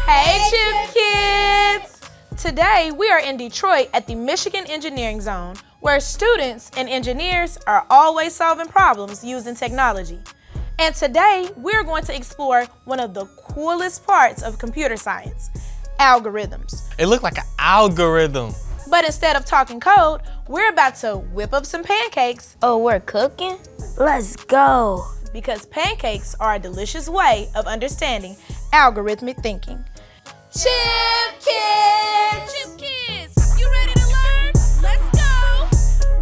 Hey, Chip Kids! Today, we are in Detroit at the Michigan Engineering Zone, where students and engineers are always solving problems using technology. And today, we're going to explore one of the coolest parts of computer science, algorithms. It looked like an algorithm. But instead of talking code, we're about to whip up some pancakes. Oh, we're cooking? Let's go. Because pancakes are a delicious way of understanding algorithmic thinking. Chip Kids! Chip Kids, you ready to learn? Let's go!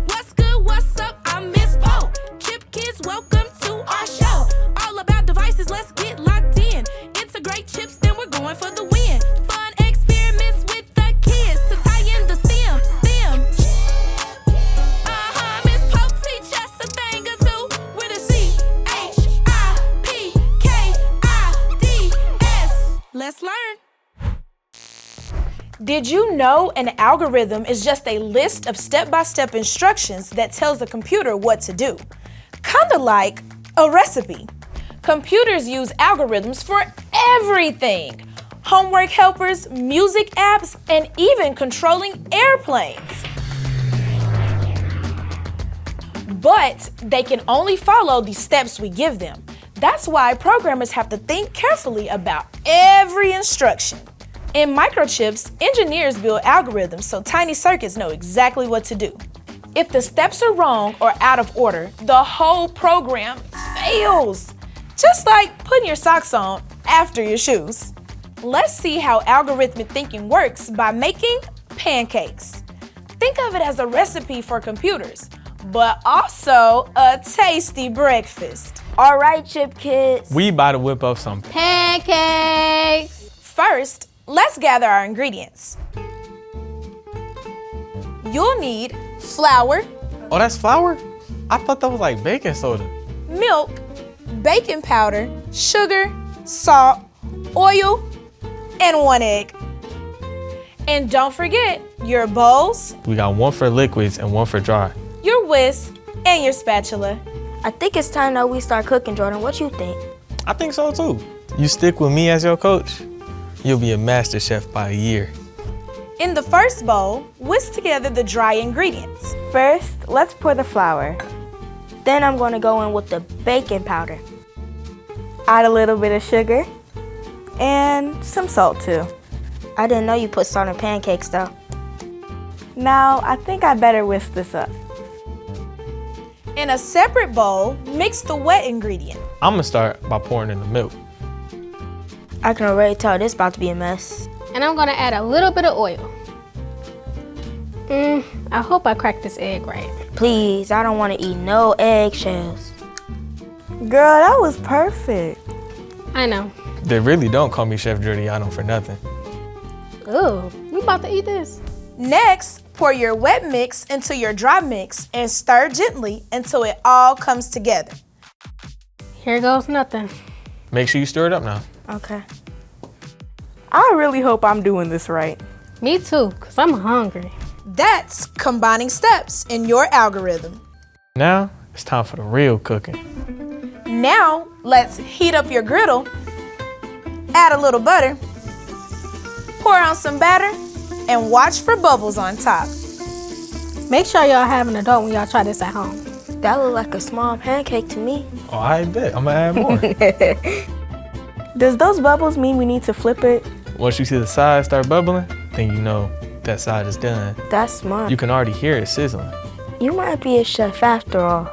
What's good, what's up? I'm Miss Bo. Chip Kids, welcome to our show. All about devices, let's get locked in. Integrate chips, then we're going for the win. Fun experiments with the kids to tie in the STEM. Miss Pope teach us a thing or two with a CHIPKIDS. Let's learn. Did you know an algorithm is just a list of step-by-step instructions that tells the computer what to do? Kinda like a recipe. Computers use algorithms for everything. Homework helpers, music apps, and even controlling airplanes. But they can only follow the steps we give them. That's why programmers have to think carefully about every instruction. In microchips, engineers build algorithms so tiny circuits know exactly what to do. If the steps are wrong or out of order, the whole program fails. Just like putting your socks on after your shoes. Let's see how algorithmic thinking works by making pancakes. Think of it as a recipe for computers, but also a tasty breakfast. All right, Chip Kids. We about to whip up some Pancakes! First, let's gather our ingredients. You'll need flour, Oh, that's flour? I thought that was like baking soda. milk, baking powder, sugar, salt, oil, and 1 egg. And don't forget your bowls, We got one for liquids and one for dry. your whisk, and your spatula. I think it's time that we start cooking, Jordan. What you think? I think so too. You stick with me as your coach, you'll be a master chef by a year. In the first bowl, whisk together the dry ingredients. First, let's pour the flour. Then I'm going to go in with the baking powder. Add a little bit of sugar and some salt too. I didn't know you put salt in pancakes though. Now, I think I better whisk this up. In a separate bowl, mix the wet ingredient. I'm gonna start by pouring in the milk. I can already tell this about to be a mess. And I'm gonna add a little bit of oil. I hope I cracked this egg right. Please, I don't want to eat no eggshells. Girl, that was perfect. I know. They really don't call me Chef Giordano for nothing. Ooh, we about to eat this. Next, pour your wet mix into your dry mix and stir gently until it all comes together. Here goes nothing. Make sure you stir it up now. Okay. I really hope I'm doing this right. Me too, cause I'm hungry. That's combining steps in your algorithm. Now, it's time for the real cooking. Now, let's heat up your griddle, add a little butter, pour on some batter, and watch for bubbles on top. Make sure y'all have an adult when y'all try this at home. That looked like a small pancake to me. Oh, I bet. I'm gonna add more. Does those bubbles mean we need to flip it? Once you see the side start bubbling, then you know that side is done. That's smart. You can already hear it sizzling. You might be a chef after all.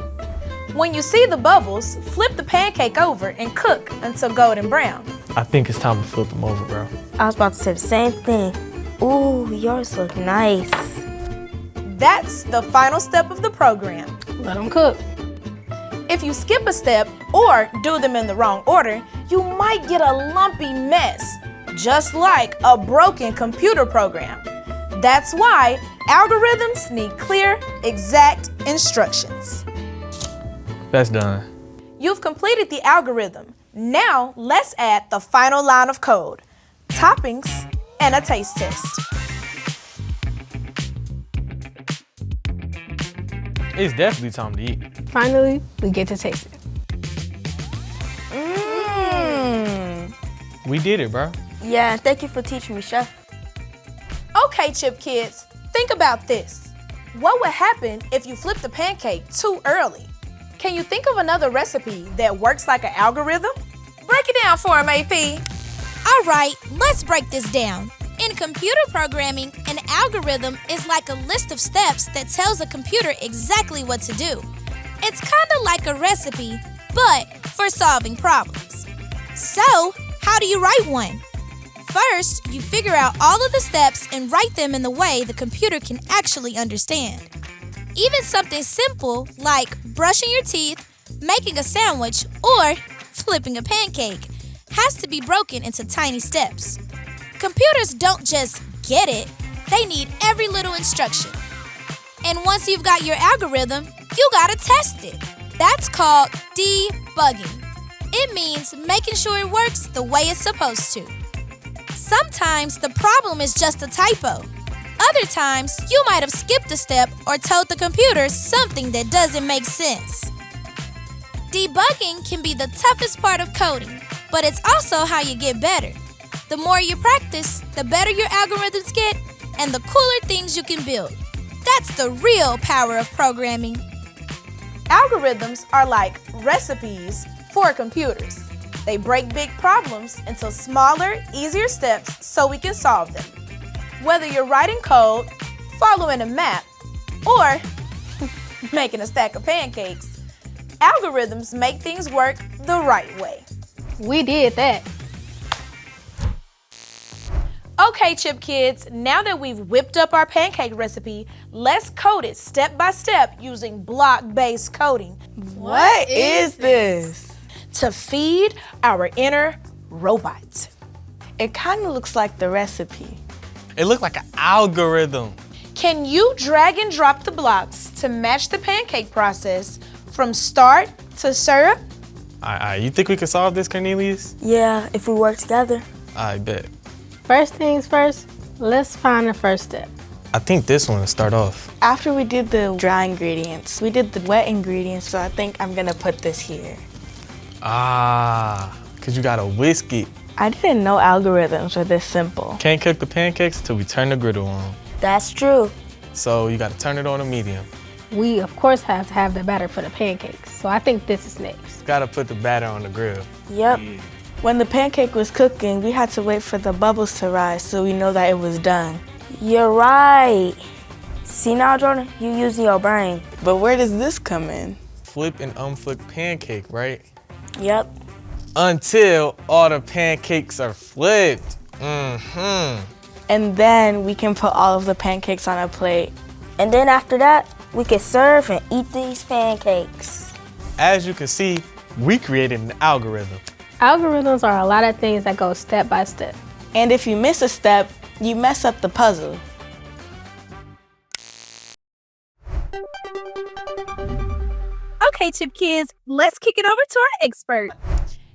When you see the bubbles, flip the pancake over and cook until golden brown. I think it's time to flip them over, bro. I was about to say the same thing. Ooh, yours look nice. That's the final step of the program. Let them cook. If you skip a step or do them in the wrong order, you might get a lumpy mess, just like a broken computer program. That's why algorithms need clear, exact instructions. That's done. You've completed the algorithm. Now let's add the final line of code, toppings, and a taste test. It's definitely time to eat. Finally, we get to taste it. We did it, bro. Yeah, thank you for teaching me, Chef. Okay, Chip Kids, think about this. What would happen if you flipped the pancake too early? Can you think of another recipe that works like an algorithm? Break it down for him, AP. All right, let's break this down. In computer programming, an algorithm is like a list of steps that tells a computer exactly what to do. It's kind of like a recipe, but for solving problems. So, how do you write one? First, you figure out all of the steps and write them in the way the computer can actually understand. Even something simple like brushing your teeth, making a sandwich, or flipping a pancake has to be broken into tiny steps. Computers don't just get it, they need every little instruction. And once you've got your algorithm, you gotta test it. That's called debugging. It means making sure it works the way it's supposed to. Sometimes the problem is just a typo. Other times, you might have skipped a step or told the computer something that doesn't make sense. Debugging can be the toughest part of coding, but it's also how you get better. The more you practice, the better your algorithms get and the cooler things you can build. That's the real power of programming. Algorithms are like recipes for computers. They break big problems into smaller, easier steps so we can solve them. Whether you're writing code, following a map, or making a stack of pancakes, algorithms make things work the right way. We did that. Okay, Chip Kids, now that we've whipped up our pancake recipe, let's code it step by step using block-based coding. What is this? To feed our inner robot. It kind of looks like the recipe. It looked like an algorithm. Can you drag and drop the blocks to match the pancake process from start to syrup? You think we can solve this, Cornelius? Yeah, if we work together. I bet. First things first, let's find the first step. I think this one will start off. After we did the dry ingredients, we did the wet ingredients, so I think I'm gonna put this here. Cause you gotta whisk it. I didn't know algorithms were this simple. Can't cook the pancakes till we turn the griddle on. That's true. So you gotta turn it on a medium. We, of course, have to have the batter for the pancakes, so I think this is next. Gotta put the batter on the grill. Yep. When the pancake was cooking, we had to wait for the bubbles to rise so we know that it was done. You're right. See now, Jordan, you using your brain. But where does this come in? Flip and unflip pancake, right? Yep. Until all the pancakes are flipped. And then we can put all of the pancakes on a plate. And then after that, we can serve and eat these pancakes. As you can see, we created an algorithm. Algorithms are a lot of things that go step by step. And if you miss a step, you mess up the puzzle. Okay, Chip Kids, let's kick it over to our expert.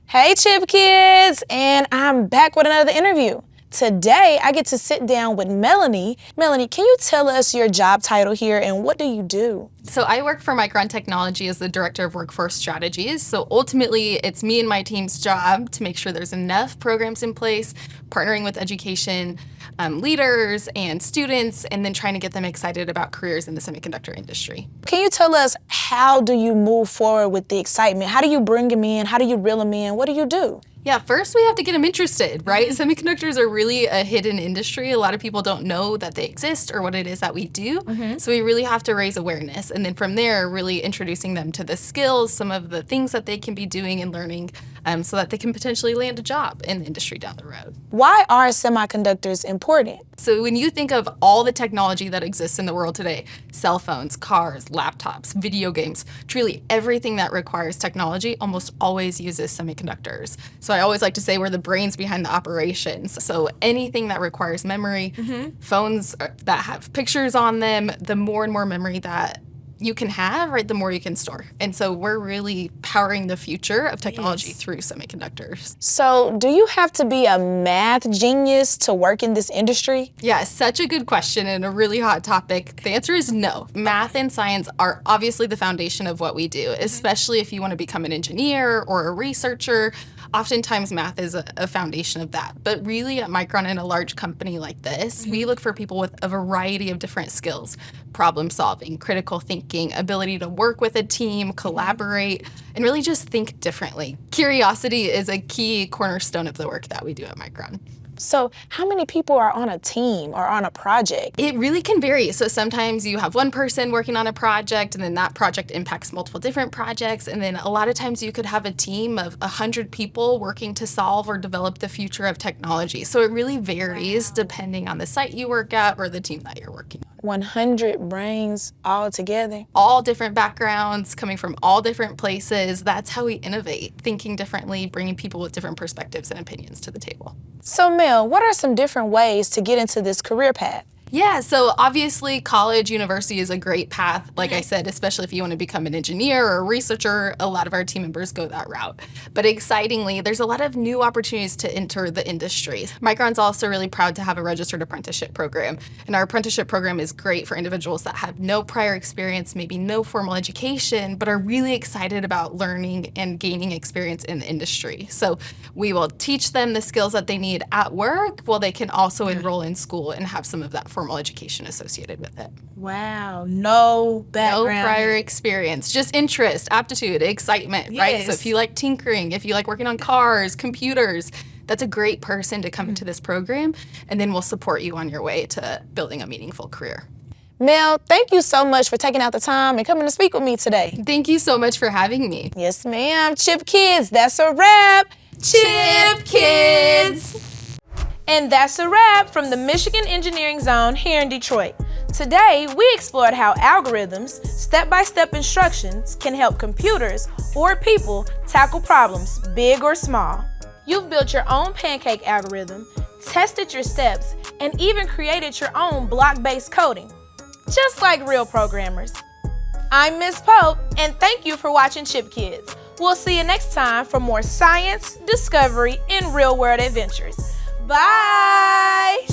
Hey, Chip Kids, and I'm back with another interview. Today, I get to sit down with Melanie. Melanie, can you tell us your job title here and what do you do? So I work for Micron Technology as the Director of Workforce Strategies. So ultimately, it's me and my team's job to make sure there's enough programs in place, partnering with education leaders and students, and then trying to get them excited about careers in the semiconductor industry. Can you tell us how do you move forward with the excitement? How do you bring them in? How do you reel them in? What do you do? Yeah, first we have to get them interested, right? Semiconductors are really a hidden industry. A lot of people don't know that they exist or what it is that we do. So we really have to raise awareness. And then from there, really introducing them to the skills, some of the things that they can be doing and learning so that they can potentially land a job in the industry down the road. Why are semiconductors important? So when you think of all the technology that exists in the world today, cell phones, cars, laptops, video games, truly everything that requires technology almost always uses semiconductors. So I always like to say we're the brains behind the operations. So anything that requires memory, phones that have pictures on them, the more and more memory that you can have, right, the more you can store. And so we're really powering the future of technology through semiconductors. So do you have to be a math genius to work in this industry? Yeah, such a good question and a really hot topic. The answer is no. Math and science are obviously the foundation of what we do, especially if you want to become an engineer or a researcher. oftentimes math is a foundation of that. But really at Micron, in a large company like this, we look for people with a variety of different skills: problem solving, critical thinking, ability to work with a team, collaborate, and really just think differently. Curiosity is a key cornerstone of the work that we do at Micron. So how many people are on a team or on a project? It really can vary. So sometimes you have one person working on a project, and then that project impacts multiple different projects. And then a lot of times you could have a team of 100 people working to solve or develop the future of technology. So it really varies depending on the site you work at or the team that you're working on. 100 brains all together? All different backgrounds, coming from all different places. That's how we innovate, thinking differently, bringing people with different perspectives and opinions to the table. So Mel, what are some different ways to get into this career path? Yeah, so obviously college, university is a great path. Like I said, especially if you want to become an engineer or a researcher, a lot of our team members go that route. But excitingly, there's a lot of new opportunities to enter the industries. Micron's also really proud to have a registered apprenticeship program. And our apprenticeship program is great for individuals that have no prior experience, maybe no formal education, but are really excited about learning and gaining experience in the industry. So we will teach them the skills that they need at work, while they can also enroll in school and have some of that formal education associated with it. Wow, no background. No prior experience, just interest, aptitude, excitement, right? So if you like tinkering, if you like working on cars, computers, that's a great person to come into this program, and then we'll support you on your way to building a meaningful career. Mel, thank you so much for taking out the time and coming to speak with me today. Thank you so much for having me. Yes, ma'am. Chip Kids, that's a wrap. Chip Kids! And that's a wrap from the Michigan Engineering Zone here in Detroit. Today, we explored how algorithms, step-by-step instructions, can help computers or people tackle problems, big or small. You've built your own pancake algorithm, tested your steps, and even created your own block-based coding, just like real programmers. I'm Miss Pope, and thank you for watching Chip Kids. We'll see you next time for more science, discovery, and real-world adventures. Bye!